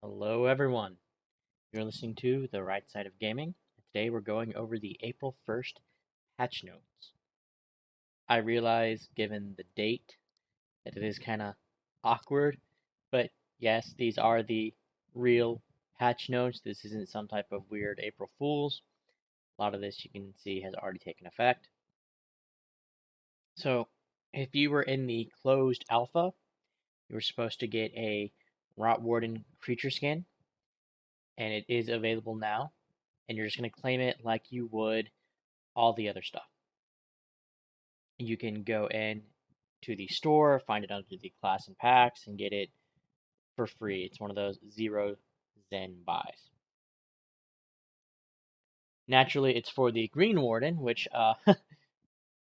Hello, everyone. You're listening to The Right Side of Gaming. Today we're going over the April 1st patch notes. I realize, given the date, that it is kind of awkward, but yes, these are the real patch notes. This isn't some type of weird April Fool's. A lot of this you can see has already taken effect. So, if you were in the closed alpha, you were supposed to get a Rot Warden creature skin, and it is available now. And you're just going to claim it like you would all the other stuff. You can go in to the store, find it under the class and packs, and get it for free. It's one of those 0 Zen buys. Naturally, it's for the Green Warden, which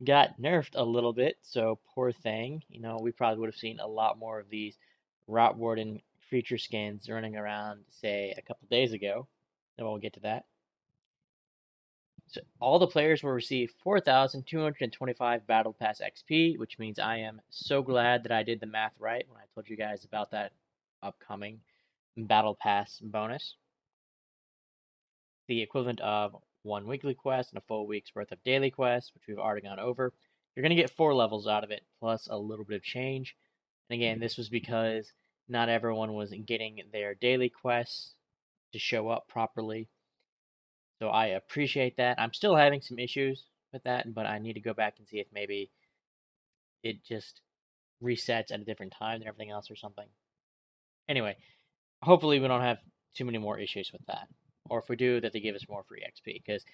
got nerfed a little bit, so poor thing. We probably would have seen a lot more of these Rot Warden creature skins running around, say, a couple days ago. And we'll get to that. So all the players will receive 4,225 Battle Pass XP, which means I am so glad that I did the math right when I told you guys about that upcoming Battle Pass bonus. The equivalent of one weekly quest and a full week's worth of daily quests, which we've already gone over. You're going to get 4 levels out of it, plus a little bit of change. And again, this was because not everyone was getting their daily quests to show up properly. So I appreciate that. I'm still having some issues with that, but I need to go back and see if maybe it just resets at a different time than everything else or something. Anyway, hopefully we don't have too many more issues with that. Or if we do, that they give us more free XP, because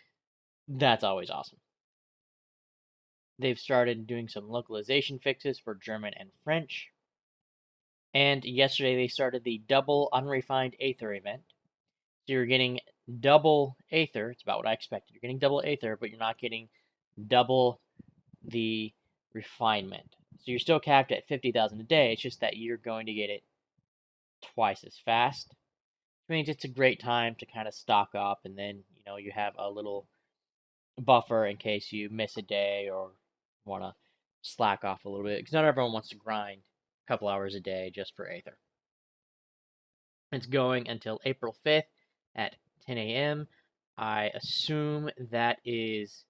that's always awesome. They've started doing some localization fixes for German and French. And yesterday they started the double unrefined Aether event. So you're getting double Aether. It's about what I expected. You're getting double Aether, but you're not getting double the refinement. So you're still capped at 50,000 a day. It's just that you're going to get it twice as fast. Which means it's a great time to kind of stock up, and then you have a little buffer in case you miss a day or want to slack off a little bit. Because not everyone wants to grind a couple hours a day just for Aether. It's going until April 5th at 10 a.m. I assume that is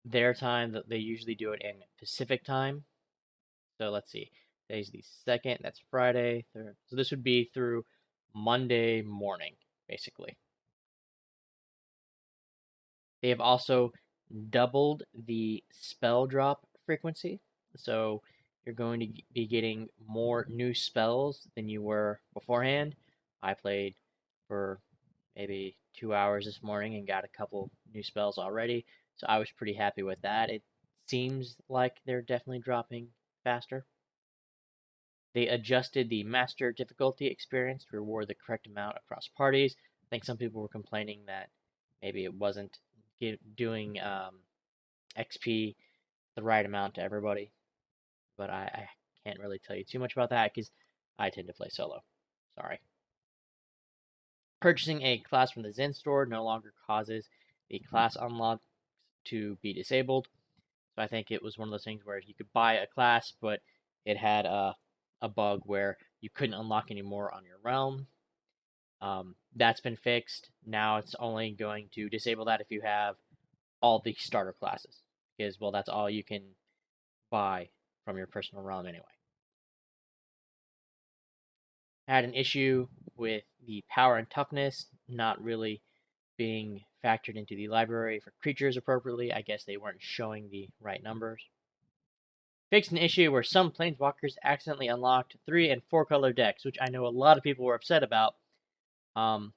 their time. That they usually do it in Pacific time. So let's see. Today's the 2nd. That's Friday. 3rd. So this would be through Monday morning, basically. They have also doubled the spell drop frequency. So you're going to be getting more new spells than you were beforehand. I played for maybe 2 hours this morning and got a couple new spells already. So I was pretty happy with that. It seems like they're definitely dropping faster. They adjusted the master difficulty experience to reward the correct amount across parties. I think some people were complaining that maybe it wasn't doing XP the right amount to everybody, but I can't really tell you too much about that because I tend to play solo. Sorry. Purchasing a class from the Zen store no longer causes the class unlock to be disabled. So I think it was one of those things where you could buy a class, but it had a bug where you couldn't unlock any more on your realm. That's been fixed. Now it's only going to disable that if you have all the starter classes, because, well, that's all you can buy from your personal realm anyway. I had an issue with the power and toughness not really being factored into the library for creatures appropriately. I guess they weren't showing the right numbers. Fixed an issue where some Planeswalkers accidentally unlocked 3 and 4 color decks, which I know a lot of people were upset about on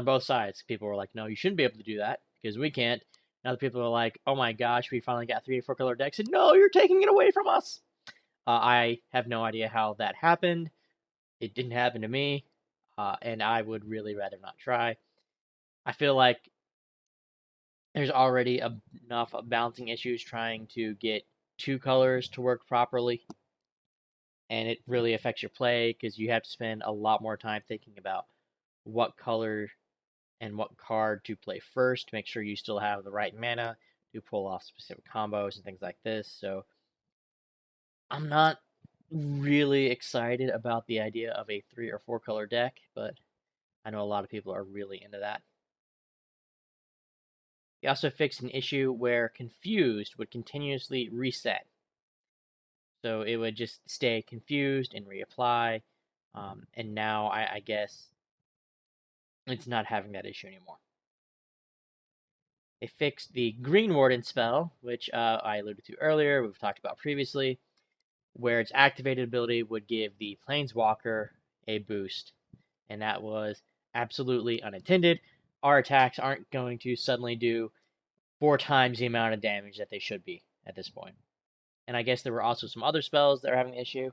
both sides. People were like, no, you shouldn't be able to do that because we can't. And other people are like, oh my gosh, we finally got 3 and 4 color decks. And no, you're taking it away from us. I have no idea how that happened. It didn't happen to me, and I would really rather not try. I feel like there's already enough balancing issues trying to get 2 colors to work properly, and it really affects your play because you have to spend a lot more time thinking about what color and what card to play first to make sure you still have the right mana to pull off specific combos and things like this. So I'm not really excited about the idea of a 3 or 4 color deck, but I know a lot of people are really into that. He also fixed an issue where confused would continuously reset. So it would just stay confused and reapply. And now I guess it's not having that issue anymore. They fixed the Green Warden spell, which I alluded to earlier, we've talked about previously, where its activated ability would give the Planeswalker a boost. And that was absolutely unintended. Our attacks aren't going to suddenly do 4 times the amount of damage that they should be at this point. And I guess there were also some other spells that are having the issue.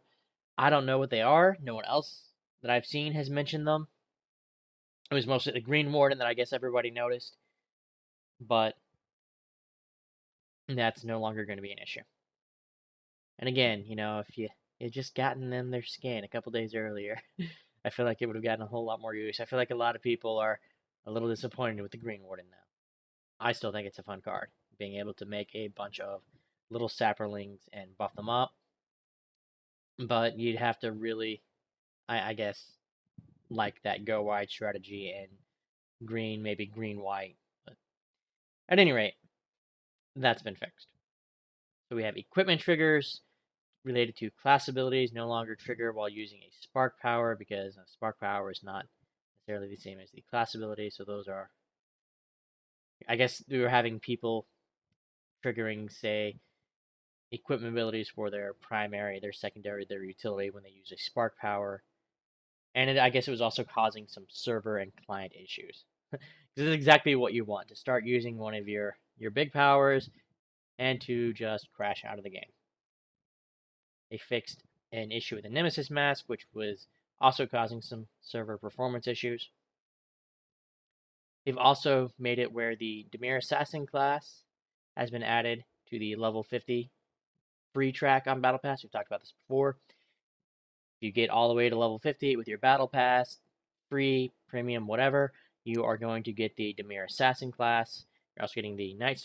I don't know what they are. No one else that I've seen has mentioned them. It was mostly the Green Warden that I guess everybody noticed. But that's no longer going to be an issue. And again, if you had just gotten them their scan a couple days earlier, I feel like it would have gotten a whole lot more use. I feel like a lot of people are a little disappointed with the Green Warden now. I still think it's a fun card, being able to make a bunch of little sapperlings and buff them up. But you'd have to really, I guess, like that go wide strategy and green, maybe green white. But at any rate, that's been fixed. So we have equipment triggers related to class abilities no longer trigger while using a spark power, because a spark power is not necessarily the same as the class ability. So those are, I guess we were having people triggering, say, equipment abilities for their primary, their secondary, their utility when they use a spark power. And I guess it was also causing some server and client issues. This is exactly what you want, to start using one of your big powers and to just crash out of the game. They fixed an issue with the Nemesis mask, which was also causing some server performance issues. They've also made it where the Dimir Assassin class has been added to the level 50 free track on Battle Pass. We've talked about this before. If you get all the way to level 50 with your Battle Pass, free, premium, whatever, you are going to get the Dimir Assassin class. You're also getting the Night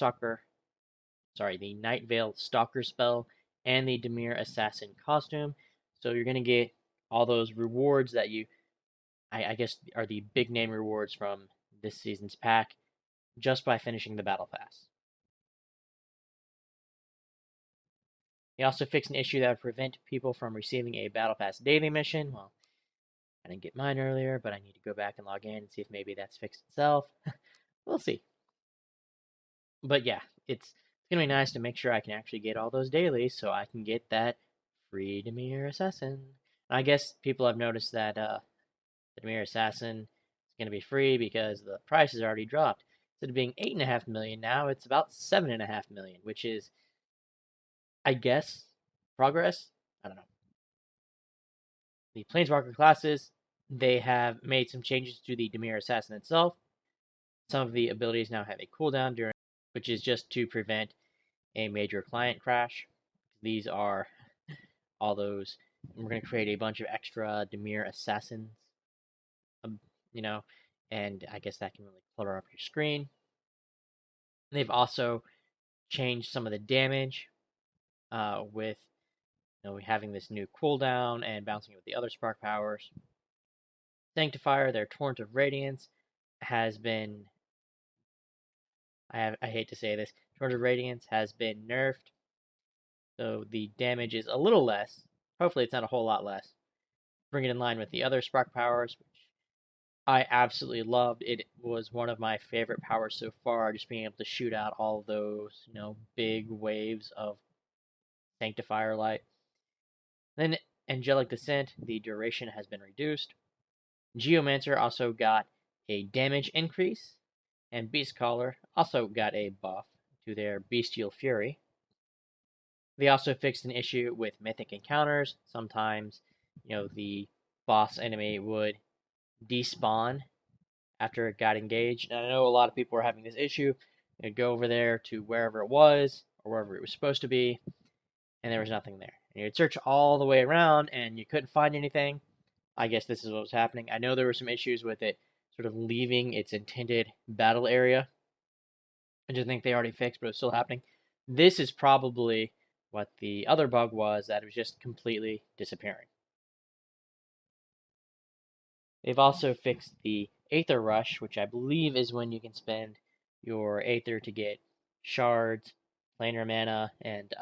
Veil Stalker spell, and the Dimir Assassin costume. So you're going to get all those rewards that I guess, are the big name rewards from this season's pack just by finishing the Battle Pass. They also fixed an issue that would prevent people from receiving a Battle Pass daily mission. Well, I didn't get mine earlier, but I need to go back and log in and see if maybe that's fixed itself. We'll see. But yeah, it's going to be nice to make sure I can actually get all those dailies so I can get that free Dimir Assassin. And I guess people have noticed that the Dimir Assassin is going to be free because the price has already dropped. Instead of being 8.5 million now, it's about 7.5 million, which is, I guess, progress. I don't know. The Planeswalker classes, they have made some changes to the Dimir Assassin itself. Some of the abilities now have a cooldown during, which is just to prevent a major client crash. These are all those. We're going to create a bunch of extra Dimir Assassins, and I guess that can really clutter up your screen. They've also changed some of the damage with having this new cooldown and bouncing it with the other spark powers. Sanctifier, their Torrent of Radiance, has been, I hate to say this, Torrent of Radiance has been nerfed. So the damage is a little less. Hopefully it's not a whole lot less. Bring it in line with the other spark powers, which I absolutely loved. It was one of my favorite powers so far, just being able to shoot out all of those, big waves of Sanctifier light. Then Angelic Descent, the duration has been reduced. Geomancer also got a damage increase, and Beastcaller also got a buff to their Bestial Fury. They also fixed an issue with mythic encounters. Sometimes, the boss enemy would despawn after it got engaged. And I know a lot of people were having this issue. They'd go over there to wherever it was, or wherever it was supposed to be, and there was nothing there. And you'd search all the way around, and you couldn't find anything. I guess this is what was happening. I know there were some issues with it sort of leaving its intended battle area. I just think they already fixed, but it's still happening. This is probably what the other bug was, that it was just completely disappearing. They've also fixed the Aether Rush, which I believe is when you can spend your Aether to get shards, planar mana, and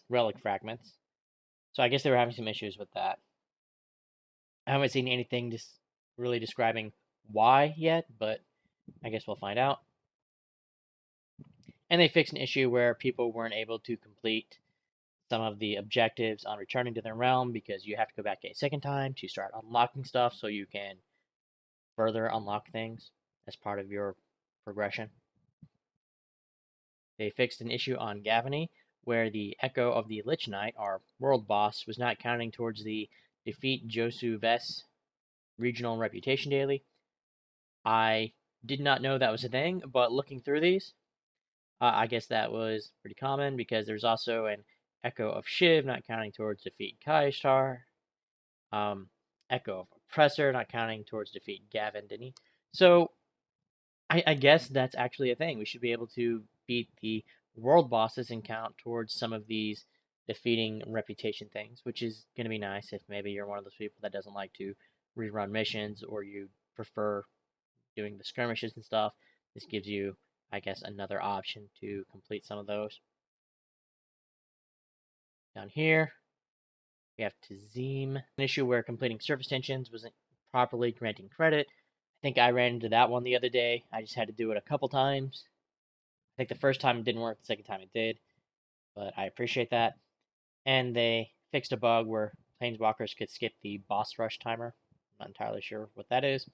relic fragments. So I guess they were having some issues with that. I haven't seen anything just really describing why yet, but I guess we'll find out. And they fixed an issue where people weren't able to complete some of the objectives on returning to their realm because you have to go back a second time to start unlocking stuff so you can further unlock things as part of your progression. They fixed an issue on Gavany where the Echo of the Lich Knight, our world boss, was not counting towards the defeat Josu Ves regional reputation daily. I did not know that was a thing, but looking through these, I guess that was pretty common because there's also an Echo of Shiv not counting towards defeat Kaishtar. Echo of Oppressor not counting towards defeat Gavin Denny. So I guess that's actually a thing. We should be able to beat the world bosses and count towards some of these defeating reputation things, which is going to be nice if maybe you're one of those people that doesn't like to rerun missions or you prefer doing the skirmishes and stuff. This gives you, I guess, another option to complete some of those. Down here, we have Tazim, an issue where completing surface tensions wasn't properly granting credit. I think I ran into that one the other day. I just had to do it a couple times. I think the first time it didn't work, the second time it did, but I appreciate that. And they fixed a bug where Planeswalkers could skip the boss rush timer. I'm not entirely sure what that is,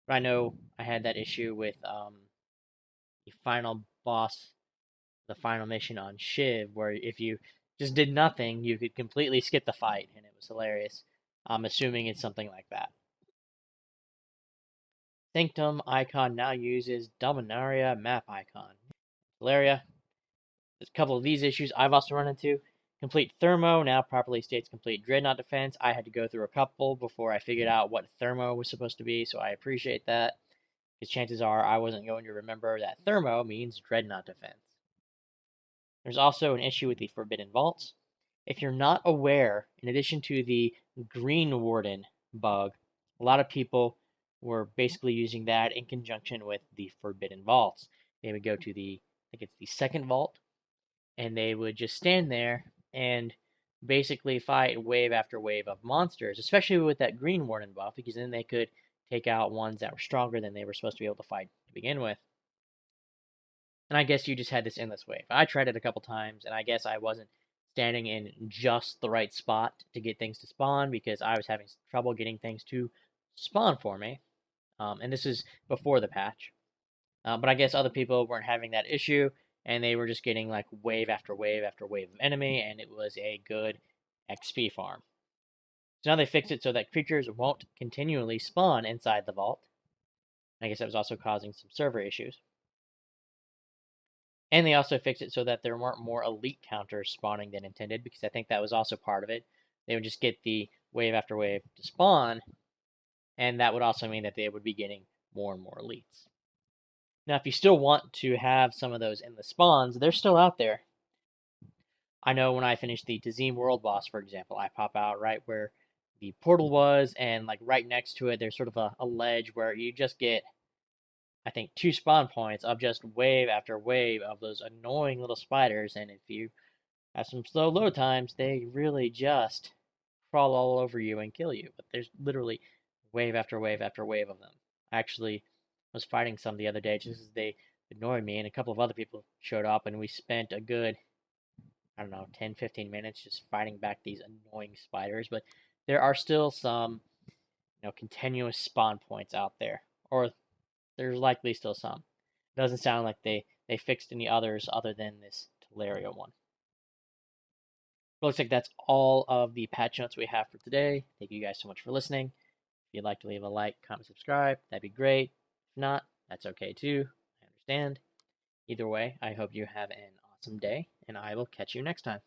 but I know I had that issue with the final boss, the final mission on Shiv, where if you just did nothing, you could completely skip the fight, and it was hilarious. I'm assuming it's something like that. Sanctum icon now uses Dominaria map icon. Hilaria. There's a couple of these issues I've also run into. Complete Thermo now properly states complete Dreadnought defense. I had to go through a couple before I figured out what Thermo was supposed to be, so I appreciate that. Because chances are I wasn't going to remember that Thermo means Dreadnought defense. There's also an issue with the Forbidden Vaults. If you're not aware, in addition to the Green Warden bug, a lot of people were basically using that in conjunction with the Forbidden Vaults. They would go to the, I think it's the second vault, and they would just stand there and basically fight wave after wave of monsters, especially with that Green Warden buff, because then they could take out ones that were stronger than they were supposed to be able to fight to begin with. And I guess you just had this endless wave. I tried it a couple times, and I guess I wasn't standing in just the right spot to get things to spawn because I was having trouble getting things to spawn for me. And this is before the patch. But I guess other people weren't having that issue, and they were just getting like wave after wave after wave of enemy, and it was a good XP farm. So now they fixed it so that creatures won't continually spawn inside the vault. I guess that was also causing some server issues. And they also fixed it so that there weren't more elite counters spawning than intended, because I think that was also part of it. They would just get the wave after wave to spawn, and that would also mean that they would be getting more and more elites. Now, if you still want to have some of those in the spawns, they're still out there. I know when I finished the Tazim World Boss, for example, I pop out right where the portal was, and like right next to it, there's sort of a ledge where you just get, I think, 2 spawn points of just wave after wave of those annoying little spiders, and if you have some slow load times, they really just crawl all over you and kill you. But there's literally wave after wave after wave of them. I actually was fighting some the other day just as they ignored me, and a couple of other people showed up, and we spent a good, I don't know, 10, 15 minutes just fighting back these annoying spiders. But there are still some, continuous spawn points out there, or there's likely still some. It doesn't sound like they fixed any others other than this Teleria one. It looks like that's all of the patch notes we have for today. Thank you guys so much for listening. If you'd like to leave a like, comment, subscribe, that'd be great. If not, that's okay too. I understand. Either way, I hope you have an awesome day, and I will catch you next time.